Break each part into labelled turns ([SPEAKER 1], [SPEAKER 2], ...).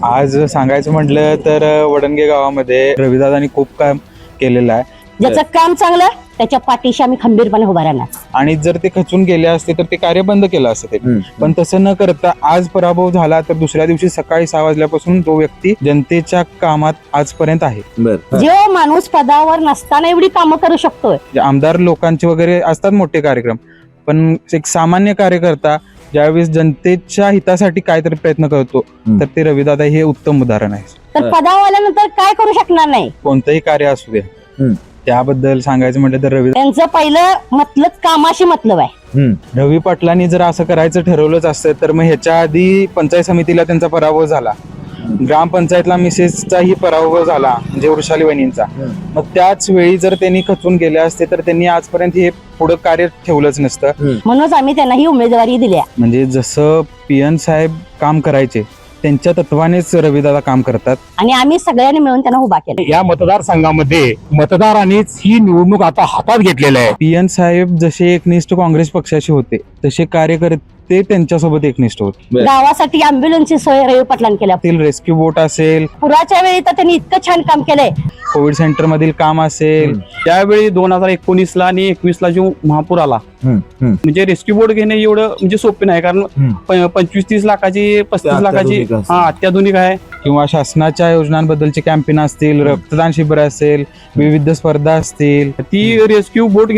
[SPEAKER 1] आज सांगायचं म्हटलं तर वडणगे गावामध्ये रविदादांनी खूप काम केलेलं आहे.
[SPEAKER 2] ज्याचं काम चांगलं त्याच्या पाठीशी आम्ही खंबीरपणे उभा राहणार.
[SPEAKER 1] आणि जर ते खचून गेले असते तर ते कार्य बंद केलं असतं ते. पण तसं न करता आज पराभव झाला तर दुसऱ्या दिवशी सकाळी 6 वाजल्यापासून तो व्यक्ती जनतेच्या कामात आजपर्यंत आहे.
[SPEAKER 2] जो माणूस पदावर नसताना एवढी कामं करू शकतोय.
[SPEAKER 1] आमदार लोकांचे वगैरे असतात मोठे कार्यक्रम, पण एक सामान्य कार्यकर्ता ज्यावेळेस जनतेच्या हितासाठी काहीतरी प्रयत्न करतो तर ते रविदादा हे उत्तम उदाहरण आहे.
[SPEAKER 2] तर पदावर आल्यानंतर काय करू शकणार नाही.
[SPEAKER 1] कोणतंही कार्य असू दे त्याबद्दल सांगायचं म्हटलं तर
[SPEAKER 2] त्यांचं पहिलं मतलब कामाशी मतलब आहे.
[SPEAKER 1] रवी पाटलांनी जर असं करायचं ठरवलंच असतं तर मग ह्याच्या आधी पंचायत समितीला त्यांचा पराभव झाला, ग्रामपंचायतला मिसेसचाही पराभव झाला म्हणजे वृषाली वहिनींचा. मग त्याच वेळी जर त्यांनी खचून गेले असते तर त्यांनी आजपर्यंत हे पुढे कार्य ठेवलंच नसतं.
[SPEAKER 2] म्हणूनच आम्ही त्यांना ही उमेदवारी दिली.
[SPEAKER 1] म्हणजे जसं पीएन साहेब काम करायचे त्यांच्या तत्वानेच रविदादा काम करतात
[SPEAKER 2] आणि आम्ही सगळ्यांनी मिळून त्यांना उभा केलं.
[SPEAKER 3] या मतदारसंघामध्ये मतदारांनीच ही निवडणूक आता हातात घेतलेली आहे.
[SPEAKER 1] पीएन साहेब जसे एकनिष्ठ काँग्रेस पक्षाशी होते तसे कार्यकर्ते त्यांच्यासोबत एकनिष्ठ होते.
[SPEAKER 2] गावासाठी अँब्युलन्सची सोय रवी पाटलांनी केल्या.
[SPEAKER 1] रेस्क्यू बोट असेल,
[SPEAKER 2] पुराच्या वेळी तर त्यांनी इतकं छान काम केलंय.
[SPEAKER 1] कोविड सेंटर मधील काम असेल,
[SPEAKER 4] त्यावेळी 2019 आणि 21 जो महापूर आला म्हणजे रेस्क्यू बोट घेणे एवढं म्हणजे सोपे नाही, कारण 25-30 लाखाची 35 लाखाची अत्याधुनिक आहे.
[SPEAKER 1] किंवा शासनाच्या योजनांबद्दलचे कॅम्पेन असतील, रक्तदान शिबिर असेल, विविध स्पर्धा असतील,
[SPEAKER 4] ती रेस्क्यू बोट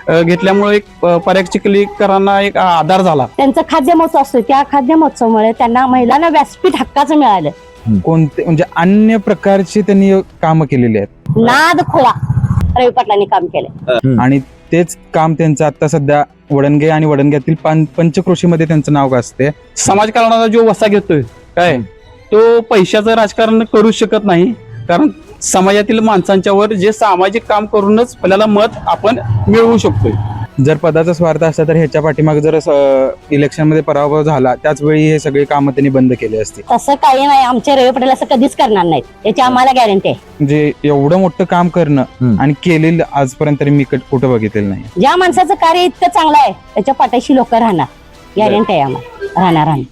[SPEAKER 4] घेतल्यामुळे एक पर्यटकांना एक आधार झाला.
[SPEAKER 2] त्यांचा खाद्य महोत्सव असतो, त्या खाद्य महोत्सवामुळे त्यांना महिलांना व्यासपीठ हक्काचं मिळालं.
[SPEAKER 1] कोणते म्हणजे अन्य प्रकारची त्यांनी कामं केलेली आहेत.
[SPEAKER 2] नाद खोळा रवी पाटलांनी काम केलंय
[SPEAKER 1] आणि तेच काम त्यांचं आता सध्या वडणगे आणि वडणग्यातील पंचक्रोशीमध्ये त्यांचं नाव गाजते.
[SPEAKER 4] समाजकारणाचा जो वसा घेतोय काय तो पैशाचं राजकारण करू शकत नाही, कारण समाजातील माणसांच्या वर जे सामाजिक काम करूनच आपल्याला मत आपण मिळवू शकतोय.
[SPEAKER 1] जर पदाचा स्वार्थ असता तर ह्याच्या पाठीमागे जर इलेक्शन मध्ये पराभव झाला त्याच वेळी हे सगळे कामं त्यांनी बंद केले असते.
[SPEAKER 2] तसं काही नाही, आमचे रवी पटेल असं कधीच करणार नाहीत याची आम्हाला गॅरंटी आहे.
[SPEAKER 1] म्हणजे एवढं मोठं काम करणं आणि केलेलं आजपर्यंत तरी मी कुठं बघितलेलं नाही.
[SPEAKER 2] ज्या माणसाचं कार्य इतकं चांगलं आहे त्याच्या पाठीशी लोक राहणार, गॅरंटी आहे आम्हाला राहणार.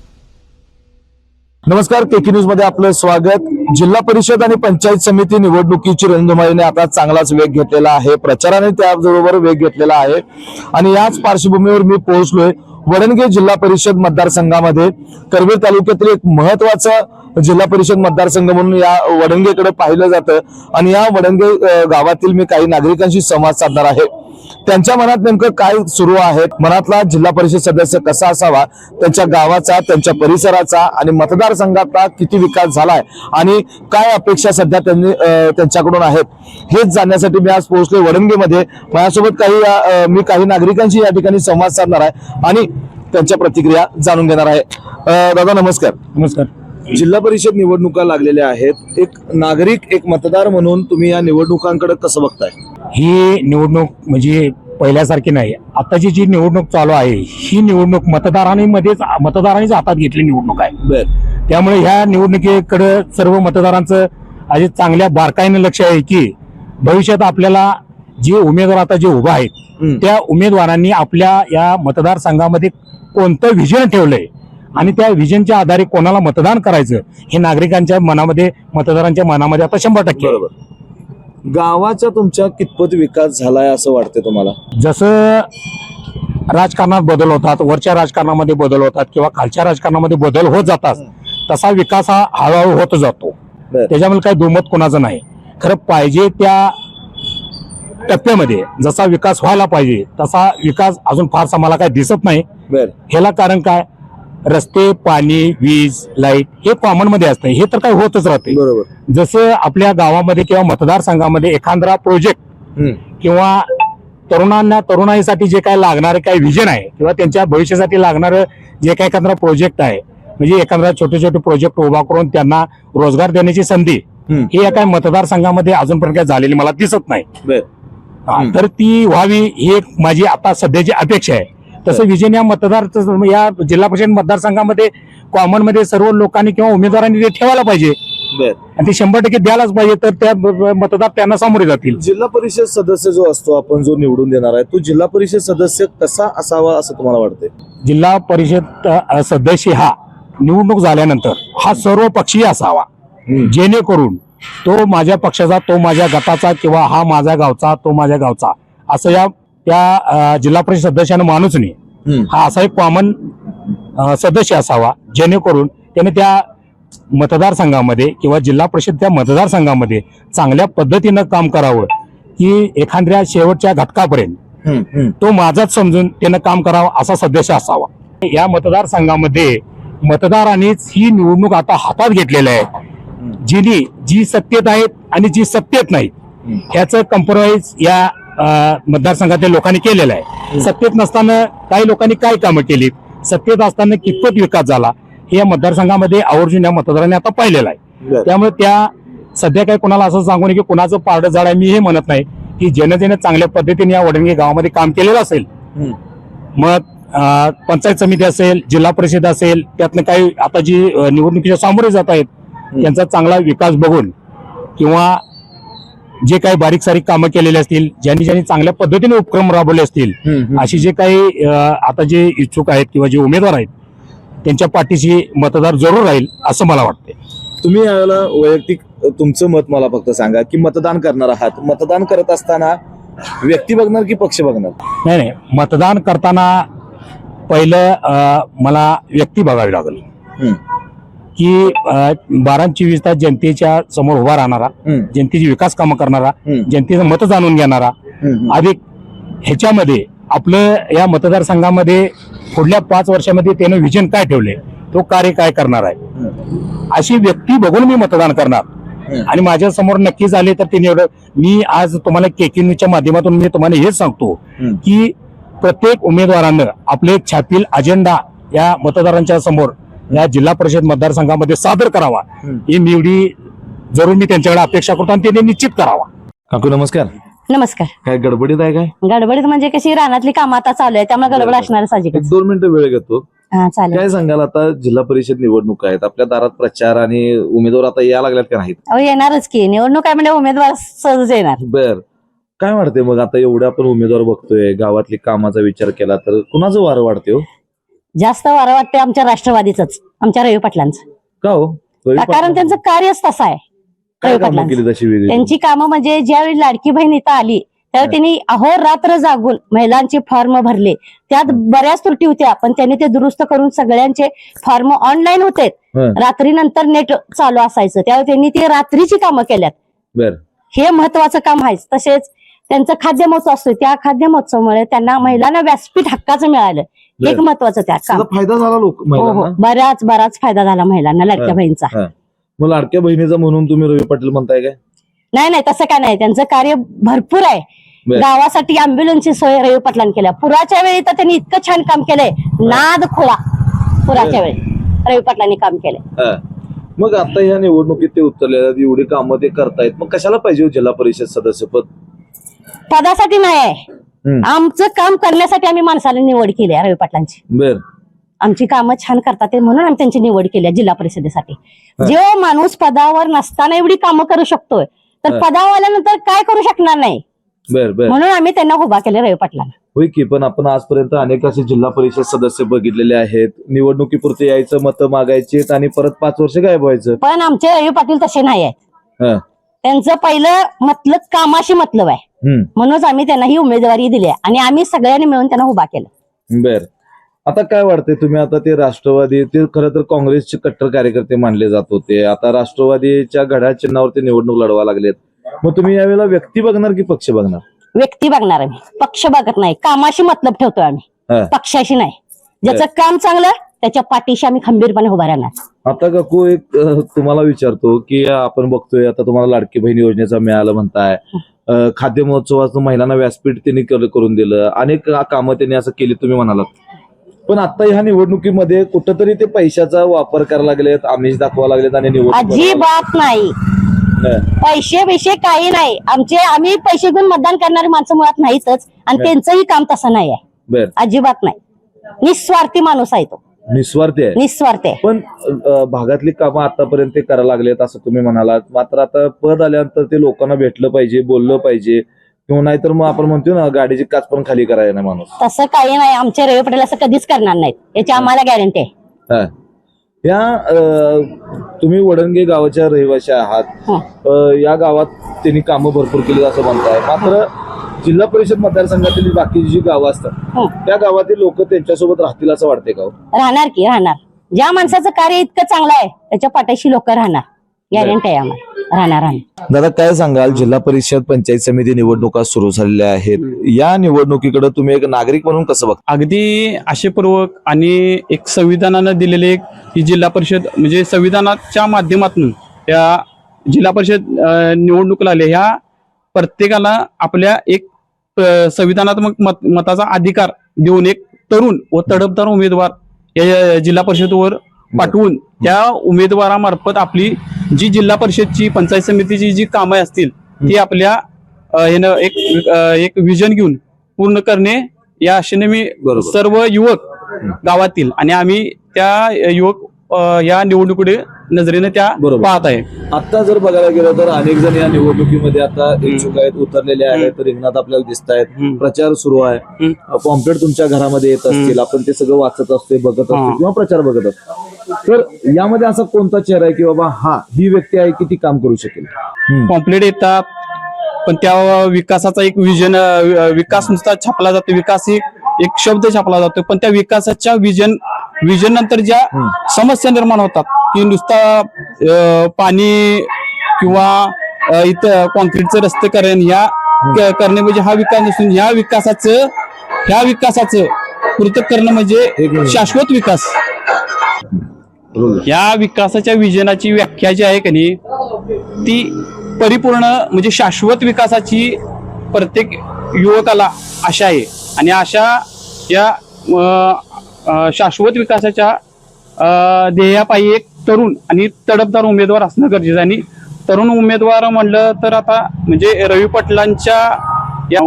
[SPEAKER 5] नमस्कार, केके न्यूज मध्ये आपलं स्वागत. जिल्हा परिषद आणि पंचायत समिती निवडणुकीची रणधुमाळीने आता चांगलाच वेग घेतलेला आहे. प्रचाराने त्याबरोबर वेग घेतलेला आहे आणि याच पार्श्वभूमीवर मी पोहोचलोय वडणगे जिल्हा परिषद मतदारसंघामध्ये. करवीर तालुक्यातील एक महत्वाचा जिल्हा परिषद मतदारसंघ म्हणून या वडणगेकडे पाहिलं जातं आणि या वडणगे गावातील मी काही नागरिकांशी संवाद साधणार आहे. त्यांच्या मनात नेमकं काय सुरू आहे, मनातला जिल्हा परिषद सदस्य कसा असावा, त्यांच्या गावाचा, त्यांच्या परिसराचा आणि मतदारसंघाचा किती विकास झालाय आणि काय अपेक्षा सध्या त्यांच्याकडून आहेत, हेच जाणण्यासाठी मी आज पोहोचलोय वडणगेमध्ये. माझ्यासोबत मी काही नागरिकांशी या ठिकाणी संवाद साधणार आहे आणि त्यांच्या प्रतिक्रिया जाणून घेणार आहे. दादा नमस्कार.
[SPEAKER 3] नमस्कार.
[SPEAKER 5] जिल्हा परिषद निवडणुका लागलेल्या आहेत, एक नागरिक, एक मतदार म्हणून तुम्ही या निवडणुकांकडे कसं बघताय?
[SPEAKER 3] ही निवडणूक म्हणजे पहिल्यासारखी नाही. आताची जी निवडणूक चालू आहे ही निवडणूक मतदारांनीच हातात घेतली निवडणूक आहे. त्यामुळे ह्या निवडणुकीकडे सर्व मतदारांचं आज चांगल्या बारकाईने लक्ष आहे की भविष्यात आपल्याला जे उमेदवार आता जे उभा आहेत त्या उमेदवारांनी आपल्या या मतदारसंघामध्ये कोणतं व्हिजन ठेवलंय आणि त्या व्हिजनच्या आधारे कोणाला मतदान करायचं हे नागरिकांच्या मनामध्ये, मतदारांच्या मनामध्ये आता 100%
[SPEAKER 5] बरोबर. गावाचा तुमच्या कितपत विकास झालाय असं वाटतंय तुम्हाला?
[SPEAKER 3] जसं राजकारणात बदल होतात, वरच्या राजकारणामध्ये बदल होतात किंवा खालच्या राजकारणामध्ये बदल होत जातात, तसा विकास हा हळूहळू होत जातो. त्याच्यामुळे काही दुमत कोणाचं नाही. खरं पाहिजे त्या टप्प्यामध्ये जसा विकास व्हायला पाहिजे तसा विकास अजून फारसा मला काही दिसत नाही. ह्याला कारण काय, रस्ते, पाणी, वीज, लाईट हे कॉमन मध्ये असतं, हे तर काही होतच राहते.
[SPEAKER 5] बरोबर.
[SPEAKER 3] जसं आपल्या गावामध्ये किंवा मतदारसंघामध्ये एखादा प्रोजेक्ट किंवा तरुणाईसाठी जे काय लागणारे काही विजन आहे किंवा त्यांच्या भविष्यासाठी लागणारं जे काही एखादा प्रोजेक्ट आहे, म्हणजे एखादा छोटे प्रोजेक्ट उभा करून त्यांना रोजगार देण्याची संधी ही एका मतदारसंघामध्ये अजूनपर्यंत काय झालेली मला दिसत नाही. तर ती व्हावी ही एक माझी आता सध्याची अपेक्षा आहे. तसं विजन या जिल्हा परिषद मतदारसंघामध्ये कॉमन मध्ये सर्व लोकांनी किंवा उमेदवारांनी ते ठेवायला पाहिजे आणि ते 100% द्यायलाच पाहिजे, तर त्या मतदार त्यांना सामोरे जातील.
[SPEAKER 5] जिल्हा परिषद सदस्य जो असतो, आपण जो निवडून देणार आहे, तो जिल्हा परिषद सदस्य कसा असावा असं तुम्हाला वाटतंय?
[SPEAKER 3] जिल्हा परिषद सदस्य हा निवडणूक झाल्यानंतर हा सर्व पक्षीय असावा, जेणेकरून तो माझ्या पक्षाचा, तो माझ्या गटाचा, किंवा हा माझ्या गावचा, तो माझ्या गावचा, असं या त्या जिल्हा परिषद सदस्यानं माणूस नाही, हा असा एक कॉमन सदस्य असावा, जेणेकरून त्याने त्या मतदारसंघामध्ये किंवा जिल्हा परिषद त्या मतदारसंघामध्ये चांगल्या पद्धतीनं काम करावं, की एखाद्या शेवटच्या घटकापर्यंत तो माझाच समजून त्यानं काम करावं असा सदस्य असावा. या मतदारसंघामध्ये मतदारांनीच ही निवडणूक आता हातात घेतलेली आहे. जी सत्तेत आहेत आणि जी सत्तेत नाहीत ह्याचं कम्प्रोमाइज या मतदारसंघातल्या लोकांनी केलेलं आहे. सत्तेत नसताना काही लोकांनी काय कामं केली, सत्तेत असताना कितपत विकास झाला, हे या मतदारसंघामध्ये आवर्जून या मतदारांनी आता पाहिलेलं आहे. त्यामुळे त्या सध्या काही कोणाला असं सांगू नये की कुणाचं पारडं जड आहे, मी हे म्हणत नाही, की ज्याने चांगल्या पद्धतीने या वडणगी गावामध्ये काम केलेलं असेल, मग पंचायत समिती असेल, जिल्हा परिषद असेल, त्यातनं काही आता जी निवडणुकीच्या सामोरे जात आहेत त्यांचा चांगला विकास बघून, किंवा जे काही बारीक सारीक कामं केलेले असतील, ज्यांनी चांगल्या पद्धतीने उपक्रम राबवले असतील, अशी जे काही आता जे इच्छुक आहेत किंवा जे उमेदवार आहेत त्यांच्या पाठीशी मतदार जरूर राहील असं मला वाटते.
[SPEAKER 5] तुम्ही यावेळेला वैयक्तिक तुमचं मत मला फक्त सांगा, की मतदान करणार आहात, मतदान करत असताना व्यक्ती बघणार की पक्ष बघणार?
[SPEAKER 3] नाही, मतदान करताना पहिलं मला व्यक्ती बघावी लागेल, की 12-24 तास जनतेच्या समोर उभा राहणारा, जनतेची विकास कामं करणारा, जनतेचं मत जाणून घेणारा, अधिक ह्याच्यामध्ये आपलं या मतदारसंघामध्ये पुढल्या 5 वर्षामध्ये त्यानं विजन काय ठेवले, तो कार्य काय करणार आहे, अशी व्यक्ती बघून मी मतदान करणार. आणि माझ्या समोर नक्कीच आले तर ते मी आज तुम्हाला केके न्यूजच्या माध्यमातून मी तुम्हाला हेच सांगतो की प्रत्येक उमेदवारानं आपले एक छापील अजेंडा या मतदारांच्या समोर या जिल्हा परिषद मतदारसंघामध्ये सादर करावा, ही निवडी जरूर मी त्यांच्याकडे अपेक्षा करतो आणि त्यांनी निश्चित करावा.
[SPEAKER 5] काकू नमस्कार.
[SPEAKER 2] नमस्कार.
[SPEAKER 5] काय गडबडीत आहे काय?
[SPEAKER 2] गडबडीत म्हणजे कशी रानातली कामं आता चालू आहे, त्यामुळे गडबड असणार साहजिक.
[SPEAKER 5] 1-2 मिनिटं वेळ घेतो.
[SPEAKER 2] हा चालेल.
[SPEAKER 5] काय सांगाल, आता जिल्हा परिषद निवडणूक आहेत, आपल्या दारात प्रचार आणि उमेदवार आता यायला लागल्यात का नाहीत?
[SPEAKER 2] अहो येणारच की, निवडणूक आहे म्हणजे उमेदवार सहज येणार.
[SPEAKER 5] बर, काय वाटते मग आता एवढे आपण उमेदवार बघतोय, गावातली कामाचा विचार केला तर कुणाचं वारं वाढते हो?
[SPEAKER 2] जास्त वारं वाटते आमच्या राष्ट्रवादीच, आमच्या रवी पाटलांचं.
[SPEAKER 5] का हो?
[SPEAKER 2] कारण त्यांचं कार्यच तसं आहे.
[SPEAKER 5] काय
[SPEAKER 2] रवी
[SPEAKER 5] कामं
[SPEAKER 2] पाटलांचं
[SPEAKER 5] केली तशी वेगळी?
[SPEAKER 2] त्यांची कामं म्हणजे ज्यावेळी लाडकी बहीण इथं आली त्यावेळी त्यांनी अहोरात्र जागून महिलांचे फॉर्म भरले. त्यात बऱ्याच त्रुटी होत्या, पण त्यांनी ते दुरुस्त करून सगळ्यांचे फॉर्म ऑनलाईन होते. रात्री नंतर नेट चालू असायचं, त्यावेळी त्यांनी ते रात्रीची कामं केल्यात.
[SPEAKER 5] बर,
[SPEAKER 2] हे महत्वाचं काम आहे. तसेच त्यांचं खाद्य महोत्सव असतो, त्या खाद्य महोत्सवामुळे त्यांना महिलांना व्यासपीठ हक्काचं मिळालं, एक महत्वाचं त्या काम.
[SPEAKER 5] त्याचा फायदा झाला लोक
[SPEAKER 2] हो हो, बराच फायदा झाला महिलांना लाडक्या बहिणीचा.
[SPEAKER 5] मग लाडक्या बहिणीचा म्हणून तुम्ही रवी पाटील म्हणताय काय?
[SPEAKER 2] नाही तसं काय नाही, त्यांचं कार्य भरपूर आहे. गावासाठी अँब्युलन्सची सोय रवी पाटलांनी केल्या. पुराच्या वेळी तर त्यांनी इतकं छान काम केलंय, नाद खोळा पुराच्या वेळी रवी पाटलांनी काम केलंय.
[SPEAKER 5] मग आता ह्या निवडणुकीत ते उतरलेल्या एवढी कामं ते करतायत, मग कशाला पाहिजे जिल्हा परिषद सदस्यपद?
[SPEAKER 2] पदासाठी नाही आहे, आमचं काम करण्यासाठी आम्ही माणसाला निवड केली आहे रवी पाटलांची.
[SPEAKER 5] बर,
[SPEAKER 2] आमची कामं छान करतात ते म्हणून आम्ही त्यांची निवड केली आहे जिल्हा परिषदेसाठी. जेव्हा माणूस पदावर नसताना एवढी कामं करू शकतोय, तर पदावर आल्यानंतर काय करू शकणार नाही.
[SPEAKER 5] बर बर,
[SPEAKER 2] म्हणून आम्ही त्यांना उभा केले रवी पाटलांना.
[SPEAKER 5] होय की, पण आपण आजपर्यंत अनेक असे जिल्हा परिषद सदस्य बघितलेले आहेत, निवडणुकीपुरते यायचं, मतं मागायचे आणि परत 5 वर्ष गायब व्हायचं.
[SPEAKER 2] पण आमचे रवी पाटील तसे नाही आहेत.
[SPEAKER 5] हा.
[SPEAKER 2] त्यांचं पहिलं मतलब कामाशी मतलब आहे, म्हणूनच आम्ही त्यांना ही उमेदवारी दिली आहे आणि आम्ही सगळ्यांनी मिळून त्यांना उभा केलं.
[SPEAKER 5] बर, आता काय वाटतंय तुम्ही, आता ते राष्ट्रवादी, ते खरं तर काँग्रेसचे कट्टर कार्यकर्ते मानले जात होते, आता राष्ट्रवादीच्या घड्याळ चिन्हावरती निवडणूक लढवा लागलेत, मग तुम्ही यावेळेला व्यक्ती बघणार की पक्ष बघणार?
[SPEAKER 2] व्यक्ती बघणार आम्ही, पक्ष बघत नाही. कामाशी मतलब ठेवतोय आम्ही, पक्षाशी नाही. ज्याचं काम चांगलं त्याच्या पाठीशी आम्ही खंबीरपणे उभा राहणार.
[SPEAKER 5] आता काकू एक तुम्हाला विचारतो की आपण बघतोय आता तुम्हाला लाडकी बहीण योजनेचा मिळालं म्हणताय, खाद्य महोत्सवाचं महिलांना व्यासपीठ त्यांनी करून दिलं, अनेक कामं त्यांनी असं केली तुम्ही म्हणालात, पण आता ह्या निवडणुकीमध्ये कुठंतरी ते पैशाचा वापर करायला लागलेत, आमिष दाखवा लागलेत आणि निवडणूक
[SPEAKER 2] अजिबात नाही. पैसे काही नाही. आम्ही पैसे घेऊन मतदान करणारी माणसं मुळात नाहीतच आणि त्यांचंही काम तसं नाही आहे. अजिबात नाही. निस्वार्थी माणूस आहे तो.
[SPEAKER 5] निस्वार्थी आहे.
[SPEAKER 2] निस्वार्थ आहे.
[SPEAKER 5] पण भागातली कामं आतापर्यंत ते करायला लागलेत असं तुम्ही म्हणालात, मात्र आता पद आल्यानंतर ते लोकांना भेटलं पाहिजे, बोललं पाहिजे, किंवा नाहीतर मग आपण म्हणतो ना गाडीची काच पण खाली करायला नाही माणूस.
[SPEAKER 2] तसं काही नाही. आमचे रवी पटेल असं कधीच करणार नाहीत, याची आम्हाला गॅरंटी आहे.
[SPEAKER 5] या तुम्ही वडणगे गावाच्या रहिवासी आहात.
[SPEAKER 2] हं.
[SPEAKER 5] या गावात त्यांनी कामं भरपूर केली असं म्हणताय. मात्र जिल्हा परिषद मतदारसंघातील बाकीची जी गावं असतात
[SPEAKER 2] हं.
[SPEAKER 5] त्या गावातील लोक त्यांच्यासोबत राहतील असं वाटते का?
[SPEAKER 2] राहणार की राहणार. ज्या माणसाचं कार्य इतकं चांगलं आहे त्याच्या पाठीशी लोक राहणार. गॅरंटी आहे आम्हाला. राहणार.
[SPEAKER 5] दादा काय सांगाल, जिल्हा परिषद पंचायत समिती निवडणुका सुरू झालेल्या आहेत. या निवडणुकीकडे तुम्ही एक नागरिक म्हणून कसं बघता?
[SPEAKER 4] अगदी आशेपूर्वक आणि एक संविधानानं दिलेले एक ही जिल्हा परिषद म्हणजे संविधानाच्या माध्यमातून या जिल्हा परिषद निवडणूक लागल्या. ह्या प्रत्येकाला आपल्या एक संविधानात्मक मताचा अधिकार देऊन एक तरुण व तडफदार उमेदवार या जिल्हा परिषदेवर पाठवून त्या उमेदवारामार्फत आपली जी जिल्हा परिषदची पंचायत समितीची जी कामं असतील ती आपल्या एक विजन घेऊन पूर्ण करणे या आशेने मी सर्व युवक गावातील आणि आम्ही त्या युवक या निवडणुकीकडे नजरेने त्या पाहत आहे.
[SPEAKER 5] आता जर बघायला गेलं तर अनेक जण या निवडणुकीमध्ये आता इच्छुक आहेत, उतरलेले आहेत, रिंगणात आपल्याला दिसत आहेत. प्रचार सुरू आहे. पॉम्पलेट तुमच्या घरामध्ये येत असतील, आपण ते सगळं वाचत असतो, बघत असतो किंवा प्रचार बघत असतो. तर यामध्ये असा कोणता चेहरा आहे की बाबा हा ही व्यक्ती आहे की ती काम करू शकेल?
[SPEAKER 4] पॉम्पलेट येतात पण त्या विकासाचा एक विजन विकास नुसता छापला जातो. विकास एक शब्द छापला जातो पण त्या विकासाच्या विजन नंतर ज्या समस्या निर्माण होतात की नुसता पाणी किंवा इथं कॉन्क्रीटचे रस्ते करणे म्हणजे हा विकास नसून ह्या विकासाचं पूर्त करणं म्हणजे शाश्वत विकास. या विकासाच्या विजनाची व्याख्या जी आहे की नाही ती परिपूर्ण म्हणजे शाश्वत विकासाची प्रत्येक युवकाला आशा आहे आणि आशा या शाश्वत विकासाच्या ध्येयापायी एक तरुण आणि तडफदार उमेदवार असणं गरजेचं आहे. आणि तरुण उमेदवार म्हणलं तर आता म्हणजे रवी पाटलांच्या या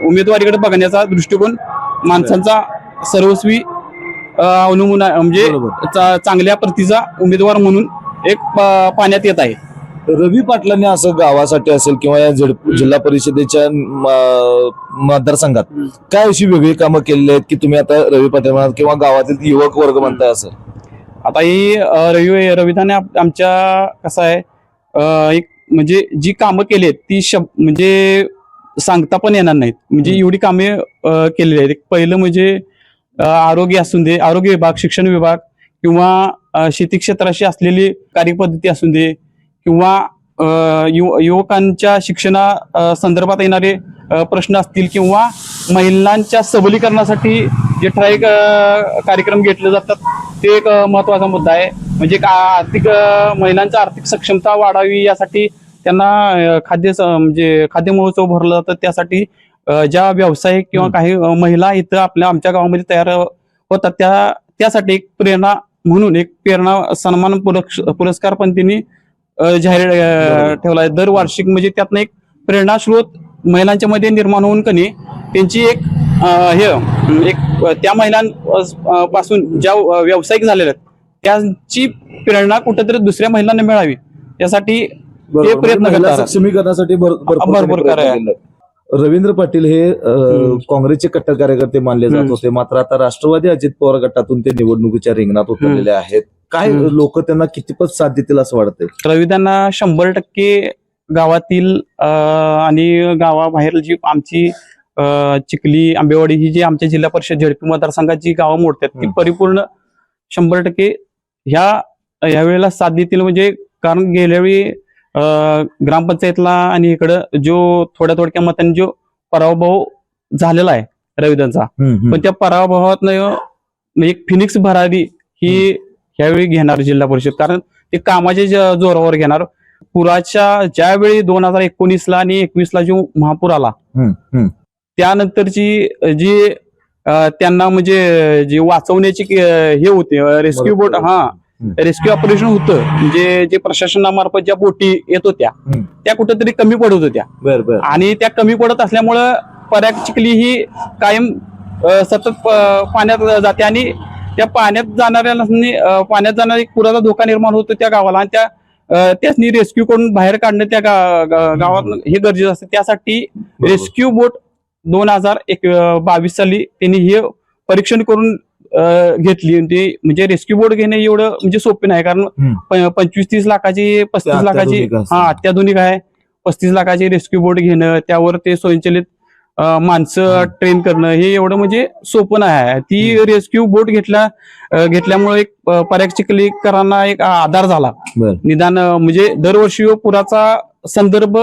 [SPEAKER 4] उमेदवारीकडे बघण्याचा दृष्टिकोन माणसांचा सर्वस्वी अवलंबून म्हणजे चांगल्या प्रतीचा उमेदवार म्हणून एक पाण्यात येत आहे.
[SPEAKER 5] रवी पाटलांनी असं गावासाठी असेल किंवा या जिल्हा परिषदेच्या मतदारसंघात काय अशी वेगळी कामं केलेली आहेत की तुम्ही आता रवी पाटील म्हणाल किंवा गावातील युवक वर्ग म्हणताय असं?
[SPEAKER 4] आता ही रविदाने आमच्या कसं आहे एक म्हणजे जी कामं केली आहेत ती म्हणजे सांगता पण येणार नाहीत. म्हणजे एवढी कामे केलेली आहेत. पहिलं म्हणजे आरोग्य असून दे, आरोग्य विभाग, शिक्षण विभाग किंवा शेती क्षेत्राशी असलेली कार्यपद्धती असून दे किंवा युवकांच्या शिक्षणा संदर्भात येणारे प्रश्न असतील किंवा महिलांच्या सबलीकरणासाठी जे ठराविक कार्यक्रम घेतले जातात ते एक महत्वाचा मुद्दा आहे. म्हणजे आर्थिक महिलांचा आर्थिक सक्षमता वाढावी यासाठी त्यांना म्हणजे खाद्य महोत्सव भरला जातं. त्यासाठी ज्या व्यावसायिक किंवा काही महिला इथं आमच्या गावामध्ये तयार होतात त्यासाठी एक प्रेरणा म्हणून एक प्रेरणा सन्मान पुरस्कार पण त्यांनी जाहीर ठेवला आहे. दरवार्षिक म्हणजे त्यातनं एक प्रेरणा स्रोत महिलांच्या मध्ये निर्माण होऊन कनी त्यांची एक त्या महिलांपासून ज्या व्यावसायिक झालेल्या आहेत त्यांची प्रेरणा कुठेतरी दुसऱ्या महिलांना मिळावी यासाठी ते प्रयत्न करतात.
[SPEAKER 5] सक्षमीकरणासाठी भरपूर कार्य. रवींद्र पाटील हे काँग्रेसचे कट्टर कार्यकर्ते मानले जात होते. मात्र आता राष्ट्रवादी अजित पवार गटातून ते निवडणुकीच्या रिंगणात उतरलेले आहेत. काय लोक त्यांना कितीपत साथ देतील असं वाटतंय?
[SPEAKER 4] रविदांना 100% गावातील आणि गावाबाहेर जी आमची चिखली, आंबेवाडी ही जी आमच्या जिल्हा परिषद झडपी मतदारसंघात जी गावं मोडतात ती परिपूर्ण 100% ह्या वेळेला साथ देतील. म्हणजे कारण गेल्या वेळी ग्रामपंचायतला आणि इकडं जो थोड्या मतांनी जो पराभव झालेला आहे रविदांचा, पण त्या पराभवात एक फिनिक्स भरारी ही ह्यावेळी घेणार जिल्हा परिषद. कारण ते कामाच्या जोरावर घेणार. पुराच्या ज्यावेळी 2019ला आणि 21ला जो महापूर आला त्यानंतरची जी त्यांना म्हणजे जी वाचवण्याची हे होते रेस्क्यू बोट रेस्क्यू ऑपरेशन होतं म्हणजे जे प्रशासनामार्फत ज्या बोटी येत होत्या त्या कुठेतरी कमी पडत होत्या आणि त्या कमी पडत असल्यामुळं पर्याग चिखली ही कायम सतत पाण्यात जाते आणि त्या पाण्यात जाणाऱ्या एक पुराचा धोका निर्माण होतो त्या गावाला आणि त्यासनी रेस्क्यू करून बाहेर काढणं त्या गावात हे गरजेचं असतं. त्यासाठी रेस्क्यू बोट 2022 साली त्यांनी हे परीक्षण करून घेतली ती म्हणजे रेस्क्यू बोट घेणे एवढं म्हणजे सोपे नाही, कारण 25-30 लाखाची 35 लाखाची
[SPEAKER 5] अत्याधुनिक असते.
[SPEAKER 4] अत्याधुनिक आहे. 35 लाखाची रेस्क्यू बोट घेणं, त्यावर ते स्वयंचलित माणसं ट्रेन करणं हे एवढं म्हणजे सोपं नाही आहे. ती रेस्क्यू बोट घेतल्यामुळे एक पर्यटकांना एक आधार झाला.
[SPEAKER 5] बर.
[SPEAKER 4] निदान म्हणजे दरवर्षी पुराचा संदर्भ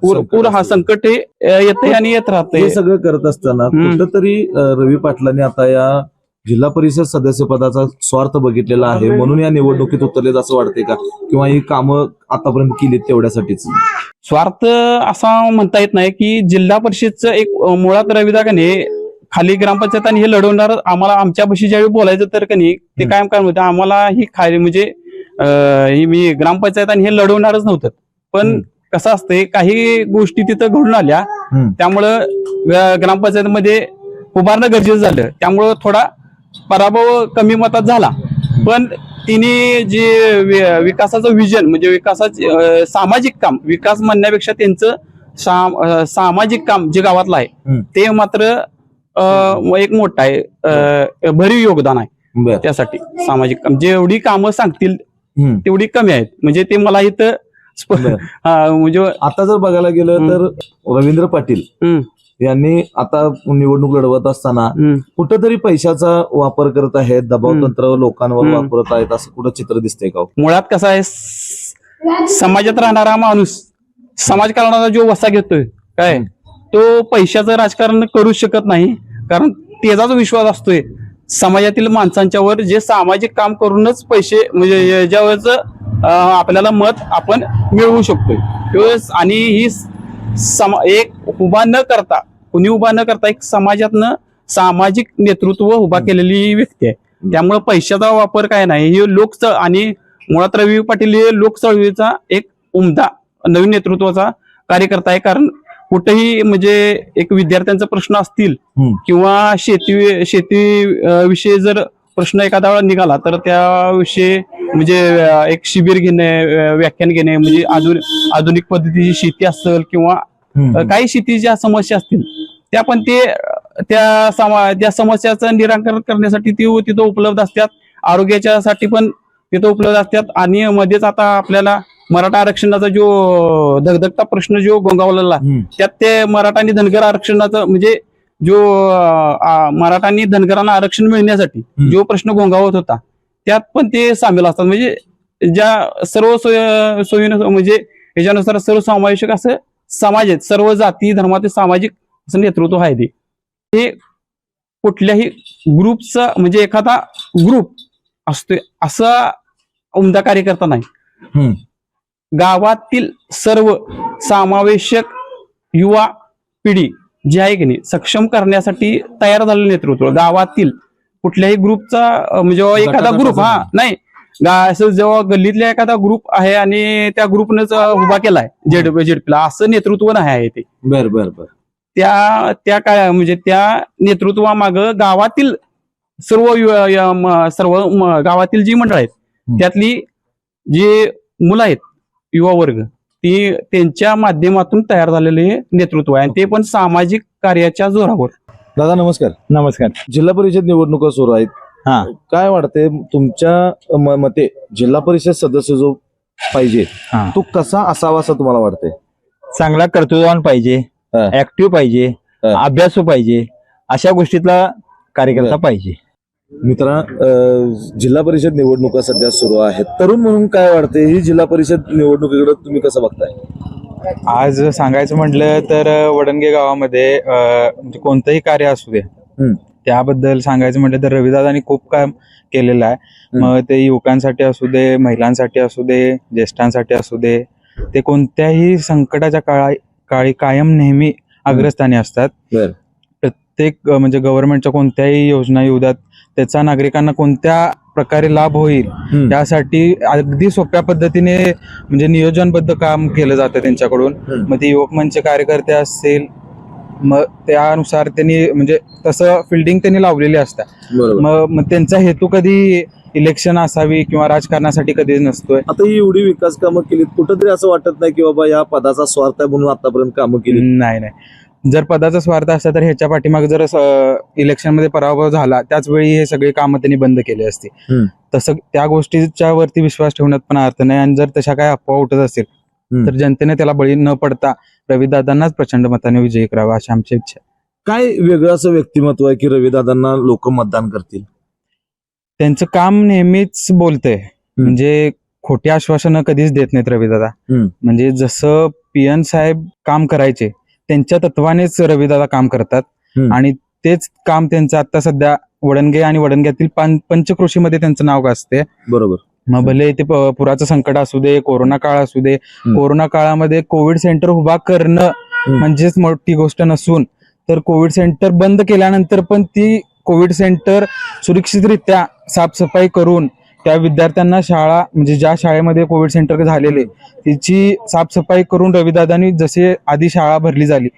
[SPEAKER 4] पूर हा संकट हे येते आणि येत राहते.
[SPEAKER 5] हे सगळं करत असताना कुठंतरी रवी पाटलांनी आता या जिल्हा परिषद सदस्य पदाचा स्वार्थ बघितलेला आहे, म्हणून या निवडणुकीत उतरलेत असं वाटते का, किंवा ही कामं आतापर्यंत केलीत तेवढ्यासाठीच?
[SPEAKER 4] स्वार्थ असा म्हणता येत नाही की जिल्हा परिषदचं एक मुळात रविदा कने खाली ग्रामपंचायत आणि हे लढवणार आम्हाला आमच्या बशी ज्यावेळी बोलायचं तर कनी ते कायम काय होतं आम्हाला ही खाली म्हणजे ही मी ग्रामपंचायत आणि हे लढवणारच नव्हतं. पण कसं असतंय काही गोष्टी तिथं घडून आल्या, त्यामुळं ग्रामपंचायतमध्ये उभारणं गरजेचं झालं, त्यामुळं थोडा पराभव कमी मतात झाला. पण तिने जे विकासाचं विजन म्हणजे विकासाचे सामाजिक काम, विकास म्हणण्यापेक्षा त्यांचं सामाजिक काम जे गावातलं आहे ते मात्र एक मोठं आहे, भरीव योगदान आहे. त्यासाठी सामाजिक काम जेवढी कामं सांगतील तेवढी कमी आहेत. म्हणजे ते मला इथं म्हणजे
[SPEAKER 5] आता जर बघायला गेलं तर रवींद्र पाटील यांनी आता निवडणूक लढवत असताना कुठंतरी पैशाचा वापर करत आहेत, दबाव तंत्र लोकांवर वापरत आहेत, असं कुठं चित्र दिसतंय का?
[SPEAKER 4] मुळात कसं आहे, समाजात राहणारा माणूस समाजकारणाचा जो वसा घेतोय काय तो पैशाचं राजकारण करू शकत नाही, कारण त्याचाच विश्वास असतोय समाजातील माणसांच्यावर जे सामाजिक काम करूनच पैसे म्हणजे याच्यावरच आपल्याला मत आपण मिळवू शकतोय. आणि ही एक उभा न करता कुणी उभा न करता एक समाजातनं सामाजिक नेतृत्व उभा केलेली व्यक्ती आहे. त्यामुळे पैशाचा वापर काय नाही, हे आणि मुळात रवी पाटील हे लोकचळवळीचा एक उमदा नवीन नेतृत्वाचा कार्यकर्ता आहे. कारण कुठेही म्हणजे एक विद्यार्थ्यांचा प्रश्न असतील किंवा शेती विषयी जर प्रश्न एखादा वेळा निघाला तर त्याविषयी म्हणजे एक शिबिर घेणे, व्याख्यान घेणे, म्हणजे आधुनिक पद्धतीची शेती असेल किंवा काही शेतीच्या समस्या असतील त्या पण ते त्या समस्याचं निराकरण करण्यासाठी ती तिथं उपलब्ध असतात. आरोग्याच्यासाठी पण तिथं उपलब्ध असतात. आणि मध्येच आता आपल्याला मराठा आरक्षणाचा जो धगधगता प्रश्न जो गोंगावलेला त्यात ते मराठा आणि धनगर आरक्षणाचं म्हणजे जो मराठा आणि धनगरांना आरक्षण मिळण्यासाठी जो प्रश्न गोंगावत होता त्यात पण ते सामील असतात. म्हणजे ज्या सर्व सोयीनं म्हणजे याच्यानुसार सर्वसमावेशक असं समाज आहेत, सर्व जाती धर्माचे सामाजिक असं नेतृत्व आहे. ते कुठल्याही ग्रुपचा म्हणजे एखादा ग्रुप असतोय असा उमदा कार्यकर्ता नाही. गावातील सर्व समावेशक युवा पिढी जी आहे की नाही सक्षम करण्यासाठी तयार झालेलं नेतृत्व गावातील कुठल्याही ग्रुपचा म्हणजे एखादा ग्रुप नाही असं जेव्हा गल्लीतल्या एखादा ग्रुप आहे आणि त्या ग्रुपनेच उभा केलाय जेडपीला असं नेतृत्व नाही आहे ते.
[SPEAKER 5] बर बर बर.
[SPEAKER 4] त्या काय म्हणजे त्या नेतृत्वामागं गावातील सर्व गावातील जी मंडळ आहेत त्यातली जी मुलं आहेत युवा वर्ग ती त्यांच्या माध्यमातून तयार झालेले नेतृत्व आहे आणि ते पण सामाजिक कार्याच्या जोरावर.
[SPEAKER 5] दादा नमस्कार.
[SPEAKER 1] नमस्कार.
[SPEAKER 5] जिल्हा परिषद निवडणुका सुरू आहेत, काय वाटते तुमच्या मते जिल्हा परिषद सदस्य जो पाहिजे तो कसा असावा असं तुम्हाला वाटतंय?
[SPEAKER 1] चांगला कर्तृत्ववान पाहिजे, ऍक्टिव्ह पाहिजे, अभ्यासू पाहिजे, अशा गोष्टीतला कार्यकर्ता पाहिजे.
[SPEAKER 5] मित्रा, जिल्हा परिषद निवडणुका सध्या सुरू आहेत, तरुण म्हणून काय वाटते ही जिल्हा परिषद निवडणुकीकडे तुम्ही कसं बघताय?
[SPEAKER 1] आज सांगायचं म्हटलं तर वडणगे गावामध्ये म्हणजे कोणतंही कार्य असू दे त्याबद्दल सांगायचं म्हटलं तर रविदादांनी खूप काम केलेलं आहे. मग ते युवकांसाठी असू दे, महिलांसाठी असू दे, ज्येष्ठांसाठी असू दे, ते कोणत्याही संकटाच्या काळी कायम नेहमी अग्रस्थानी असतात. प्रत्येक म्हणजे गव्हर्नमेंटच्या कोणत्याही योजना येऊ द्यात त्याचा नागरिकांना कोणत्या प्रकारे लाभ होईल यासाठी अगदी सोप्या पद्धतीने म्हणजे नियोजनबद्ध काम केलं जातं त्यांच्याकडून. मग ते युवक मंच कार्यकर्ते असतील मग त्यानुसार त्यांनी म्हणजे तसं फिल्डिंग त्यांनी लावलेली असतात. मग त्यांचा हेतू कधी इलेक्शन असावी किंवा राजकारणासाठी कधी नसतोय.
[SPEAKER 5] आता ही एवढी विकास कामं केली कुठंतरी असं वाटत नाही की बाबा या पदाचा स्वार्थ आहे म्हणून आतापर्यंत कामं केली?
[SPEAKER 1] नाही. जर पदाचा स्वार्थ असता तर ह्याच्या पाठीमागे जर इलेक्शन मध्ये पराभव झाला त्याच वेळी हे सगळे कामं त्यांनी बंद केले असते. तसं त्या गोष्टीच्या वरती विश्वास ठेवण्यात पण अर्थ नाही. आणि जर तशा काही अफवा उठत असेल तर जनतेने त्याला बळी न पडता रविदादांनाच प्रचंड मताने विजयी करावा अशी आमची इच्छा.
[SPEAKER 5] काय वेगळं असं व्यक्तिमत्व आहे की रविदादांना लोक मतदान करतील?
[SPEAKER 1] त्यांचं काम नेहमीच बोलतंय, म्हणजे खोटी आश्वासनं कधीच देत नाहीत रविदादा. म्हणजे जसं पीएन साहेब काम करायचे त्यांच्या तत्वानेच रविदादा काम करतात. आणि तेच काम त्यांचं आता सध्या वडणगे आणि वडणग्यातील पंचक्रोशीमध्ये त्यांचं नाव गाजते.
[SPEAKER 5] बरोबर.
[SPEAKER 1] मग भले ते पुराचं संकट असू दे, कोरोना काळ असू दे, कोरोना काळामध्ये कोविड सेंटर उभा करणं म्हणजेच मोठी गोष्ट नसून तर कोविड सेंटर बंद केल्यानंतर पण ती कोविड सेंटर सुरक्षितरित्या साफसफाई करून त्या विद्यार्थ्यांना शाळा म्हणजे ज्या शाळेमध्ये कोविड सेंटर झालेले तिची साफसफाई करून रविदादांनी जसे आधी शाळा भरली झाली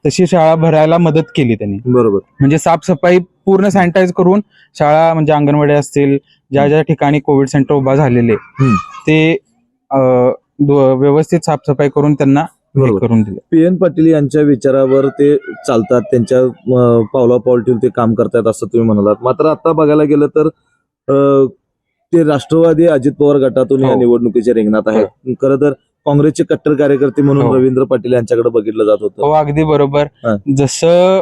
[SPEAKER 1] तशी शाळा भरायला मदत केली त्यांनी.
[SPEAKER 5] बरोबर.
[SPEAKER 1] म्हणजे साफसफाई पूर्ण सॅनिटाईज करून शाळा म्हणजे अंगणवाडी असतील ज्या ज्या ठिकाणी कोविड सेंटर उभा झालेले ते व्यवस्थित साफसफाई करून त्यांना करून दिले.
[SPEAKER 5] पीएन पाटील यांच्या विचारावर ते चालतात, त्यांच्या पावला ठेवून ते काम करतात असं तुम्ही म्हणालात. मात्र आता बघायला गेलं तर ते राष्ट्रवादी अजित पवार गटातून या निवडणुकीच्या रिंगणात आहेत. खरं तर काँग्रेसचे कट्टर कार्यकर्ते म्हणून रवींद्र पाटील यांच्याकडे बघितलं जात होतं.
[SPEAKER 1] हो अगदी बरोबर. जसं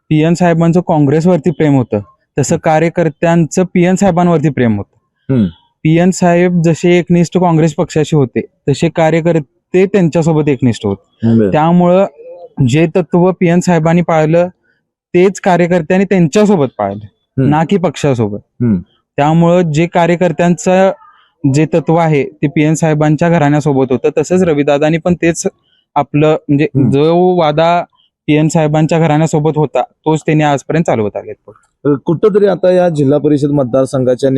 [SPEAKER 1] पीएन साहेबांचं काँग्रेसवरती प्रेम होतं तसं कार्यकर्त्यांचं पीएन साहेबांवरती प्रेम होतं. पीएन साहेब जसे एकनिष्ठ काँग्रेस पक्षाशी होते तसे कार्यकर्ते त्यांच्यासोबत एकनिष्ठ होते. त्यामुळं जे तत्व पीएन साहेबांनी पाळलं तेच कार्यकर्त्यांनी त्यांच्यासोबत पाळलं, ना की पक्षासोबत. त्यामुळं जे कार्यकर्त्यांचं जे तत्व आहे ते पीएन साहेबांच्या घराण्यासोबत होतं. तसंच रविदादांनी पण तेच आपलं म्हणजे जो वादा पीएन साहेबांच्या घराण्यासोबत होता तोच त्यांनी आजपर्यंत चालवत आलेत.
[SPEAKER 5] कुठंतरी आता या जिल्हा परिषद मतदारसंघाच्या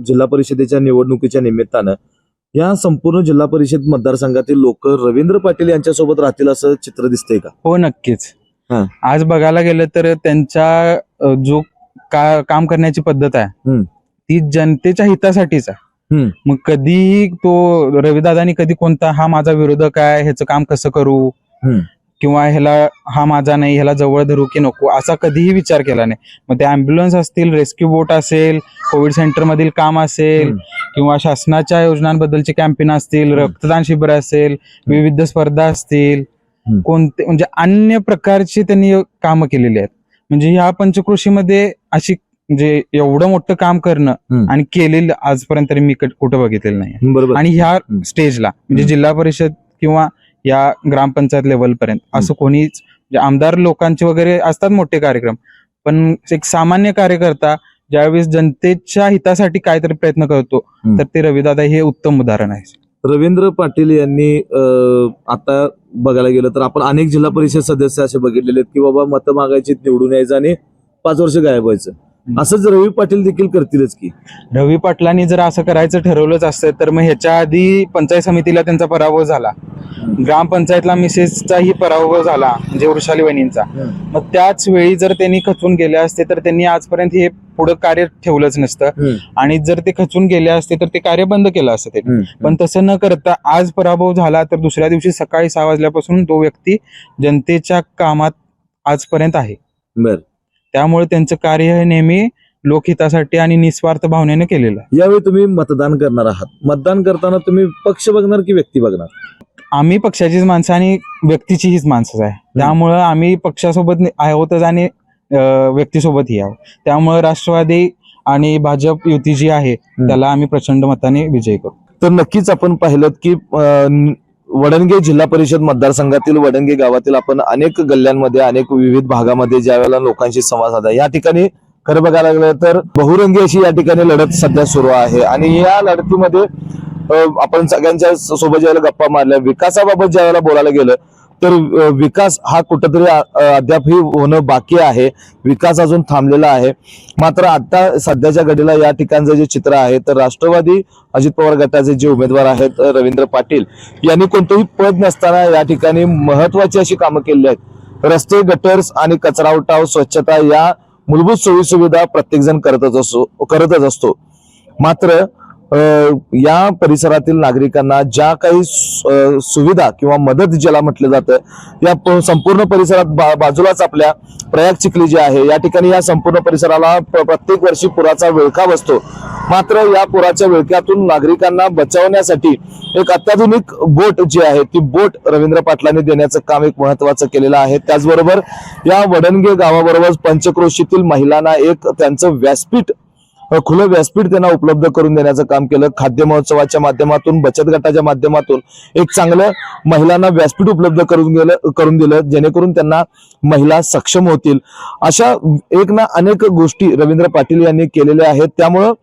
[SPEAKER 5] जिल्हा परिषदेच्या निवडणुकीच्या निमित्तानं या संपूर्ण जिल्हा परिषद मतदारसंघातील लोक रवींद्र पाटील यांच्यासोबत राहतील असं चित्र दिसतंय का?
[SPEAKER 1] हो नक्कीच. आज बघायला गेलं तर त्यांच्या जो काम करण्याची पद्धत आहे ती जनतेच्या हितासाठीच आहे. मग कधीही तो रविदादांनी कधी कोणता हा माझा विरोधक आहे ह्याचं काम कसं करू किंवा ह्याला हा माझा नाही ह्याला जवळ धरू की नको असा कधीही विचार केला नाही. मग ते अँब्युलन्स असतील, रेस्क्यू बोट असेल, कोविड सेंटर मधील काम असेल किंवा शासनाच्या योजनांबद्दलचे कॅम्पेन असतील, रक्तदान शिबिर असेल, विविध स्पर्धा असतील, कोणते म्हणजे अन्य प्रकारची त्यांनी कामं केलेली आहेत. म्हणजे ह्या पंचक्रोशीमध्ये अशी म्हणजे एवढं मोठं काम करणं आणि केलेलं आजपर्यंत तरी मी कुठं बघितलेलं नाही. आणि ह्या स्टेजला म्हणजे जिल्हा परिषद किंवा या ग्रामपंचायत लेवल पर्यंत असं कोणीच आमदार लोकांचे वगैरे असतात मोठे कार्यक्रम, पण एक सामान्य कार्यकर्ता ज्यावेळेस जनतेच्या हितासाठी काहीतरी प्रयत्न करतो तर ते रविदादा हे उत्तम उदाहरण आहे.
[SPEAKER 5] रवींद्र पाटील यांनी आता बघायला गेलं तर आपण अनेक जिल्हा परिषद सदस्य असे बघितलेले आहेत की बाबा मतं मागायची, निवडून यायचं आणि 5 वर्ष गायब व्हायचं. असंच रवी पाटील देखील करतीलच की?
[SPEAKER 1] रवी पाटलांनी जर असं करायचं ठरवलंच असतं तर मग ह्याच्या आधी पंचायत समितीला त्यांचा पराभव झाला, ग्रामपंचायतला मिसेसचाही पराभव झाला म्हणजे वृषाली वहिनींचा. मग त्याच वेळी जर त्यांनी खचून गेले असते तर त्यांनी आजपर्यंत हे पुढं कार्य ठेवलंच नसतं. आणि जर ते खचून गेले असते तर ते कार्य बंद केलं असतं त्यांनी. पण तसं न करता आज पराभव झाला तर दुसऱ्या दिवशी सकाळी 6 वाजल्यापासून तो व्यक्ती जनतेच्या कामात आजपर्यंत आहे. त्यामुळे त्यांचं कार्य हे नेहमी लोकहितासाठी आणि निस्वार्थ भावनेने केलेलं आहे.
[SPEAKER 5] यावेळी तुम्ही मतदान करणार आहात, मतदान करताना तुम्ही पक्ष बघणार की व्यक्ती बघणार?
[SPEAKER 1] आम्ही पक्षाचीच माणसं आणि व्यक्तीचीच माणसं आहे. त्यामुळं आम्ही पक्षासोबत आहोतच आणि व्यक्तीसोबतही आहोत. त्यामुळे राष्ट्रवादी आणि भाजप युती जी आहे त्याला आम्ही प्रचंड मताने विजय करू.
[SPEAKER 5] तर नक्कीच आपण पाहिलं की वडणगे जिल्हा परिषद मतदारसंघातील वडणगे गावातील आपण अनेक गल्ल्यांमध्ये अनेक विविध भागामध्ये ज्या वेळेला लोकांशी संवाद साधा, या ठिकाणी खरं बघायला गेलं तर बहुरंगी अशी या ठिकाणी लढत सध्या सुरू आहे. आणि या लढतीमध्ये आपण सगळ्यांच्या सोबत ज्यावेळेला गप्पा मारल्या, विकासाबाबत ज्यावेळेला बोलायला गेलं तर विकास हा कुठंतरी अद्यापही होणं बाकी आहे, विकास अजून थांबलेला आहे. मात्र आता सध्याच्या घडीला या ठिकाणचं जे चित्र आहे तर राष्ट्रवादी अजित पवार गटाचे जे उमेदवार आहेत रवींद्र पाटील यांनी कोणतंही पद नसताना या ठिकाणी महत्वाची अशी कामं केली आहेत. रस्ते, गटर्स आणि कचरा उठाव, स्वच्छता या मूलभूत सोयी सुविधा प्रत्येक जण करतच असतो. मात्र या परिसरातील नागरिकांना ज्या काही सुविधा किंवा मदत ज्याला म्हटलं जातं, या संपूर्ण परिसरात बाजूलाच आपल्या प्रयाग चिखली जे आहे, या ठिकाणी या संपूर्ण परिसराला प्रत्येक वर्षी पुराचा विळखा बसतो. मात्र या पुराच्या विळख्यातून नागरिकांना बचावण्यासाठी एक अत्याधुनिक बोट जी आहे ती बोट रवींद्र पाटलांनी देण्याचं काम एक महत्वाचं केलेलं आहे. त्याचबरोबर या वडणगे गावाबरोबर पंचक्रोशीतील महिलांना एक त्यांचं व्यासपीठ, खुलं व्यासपीठ त्यांना उपलब्ध करून देण्याचं काम केलं. खाद्य महोत्सवाच्या माध्यमातून, बचत गटाच्या माध्यमातून एक चांगलं महिलांना व्यासपीठ उपलब्ध करून दिलं, जेणेकरून त्यांना महिला सक्षम होतील. अशा एक ना अनेक गोष्टी रवींद्र पाटील यांनी केलेल्या आहेत. त्यामुळं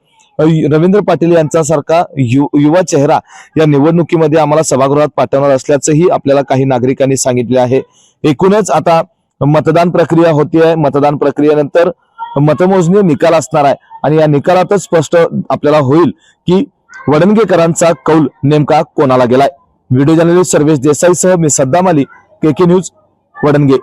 [SPEAKER 5] रवींद्र पाटील यांच्यासारखा युवा चेहरा या निवडणुकीमध्ये आम्हाला सभागृहात पाठवणार असल्याचंही आपल्याला काही नागरिकांनी सांगितले आहे. एकूणच आता मतदान प्रक्रिया होती आहे. मतदान प्रक्रियेनंतर मतमोजणी निकाल असणार आहे आणि या निकालातच स्पष्ट आपल्याला होईल की वडणगेकरांचा कौल नेमका कोणाला गेलाय. व्हिडिओ जर्नलिस्ट सर्वेश देसाईसह मी सद्दाम अली, KK न्यूज, वडणगे.